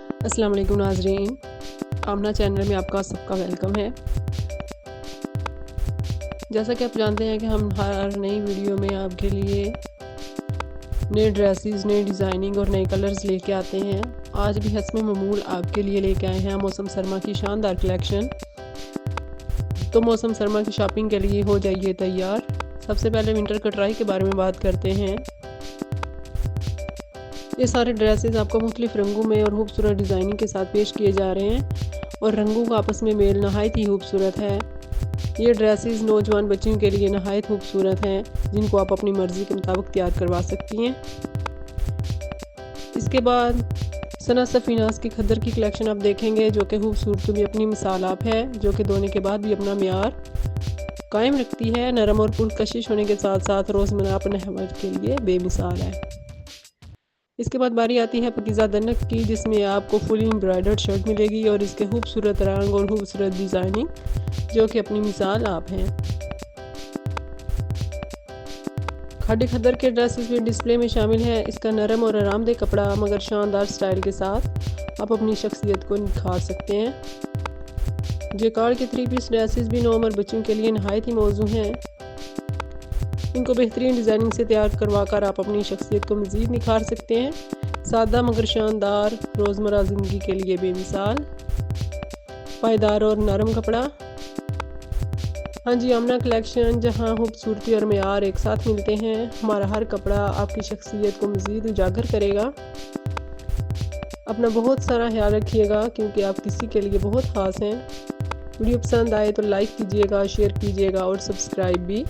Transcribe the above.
अस्सलाम वालेकुम नाज़रीन, आमना चैनल में आपका सबका वेलकम है। जैसा कि आप जानते हैं कि हम हर नई वीडियो में आपके लिए नए ड्रेसेस, नई डिज़ाइनिंग और नए कलर्स लेके आते हैं। आज भी हस्ब ममूल आपके लिए लेके आए हैं मौसम सरमा की शानदार कलेक्शन। तो मौसम सरमा की शॉपिंग के लिए हो जाइए तैयार। सबसे पहले विंटर कटराई के बारे में बात करते हैं। ये सारे ड्रेसेस आपको मुख्तलिफ रंगों में और खूबसूरत डिज़ाइनिंग के साथ पेश किए जा रहे हैं और रंगों का आपस में मेल नहायत ही खूबसूरत है। ये ड्रेसेस नौजवान बच्चियों के लिए नहायत खूबसूरत हैं, जिनको आप अपनी मर्ज़ी के मुताबिक तैयार करवा सकती हैं। इसके बाद सना सफ़ीनास की खद्दर की कलेक्शन आप देखेंगे, जो कि खूबसूरती में अपनी मिसाल आप है, जो कि धोने के बाद भी अपना मियार कायम रखती है। नरम और पुरकशिश होने के साथ साथ रोज़मर्रा पहनावे के लिए बेमिसाल है। इसके बाद बारी आती है पकीज़ा दनक की, जिसमें आपको फुल एम्ब्रॉयडर्ड शर्ट मिलेगी और इसके खूबसूरत रंग और खूबसूरत डिज़ाइनिंग, जो कि अपनी मिसाल आप हैं। खाडी खद्दर के ड्रेसेस भी डिस्प्ले में शामिल है। इसका नरम और आरामदेह कपड़ा मगर शानदार स्टाइल के साथ आप अपनी शख्सियत को निखार सकते हैं। जेकार्ड के 3 पीस ड्रेसेस भी नौ उम्र बच्चों के लिए नहायत ही मौजू हैं। इनको बेहतरीन डिज़ाइनिंग से तैयार करवा कर आप अपनी शख्सियत को मज़ीद निखार सकते हैं। सादा मगर शानदार, रोज़मर्रा ज़िंदगी के लिए बेमिसाल, पायदार और नरम कपड़ा। हाँ जी, आमना कलेक्शन, जहाँ खूबसूरती और मेयार एक साथ मिलते हैं। हमारा हर कपड़ा आपकी शख्सियत को मज़ीद उजागर करेगा। अपना बहुत सारा ख्याल रखिएगा, क्योंकि आप किसी के लिए बहुत ख़ास हैं। वीडियो पसंद आए तो लाइक कीजिएगा, शेयर कीजिएगा और सब्सक्राइब भी।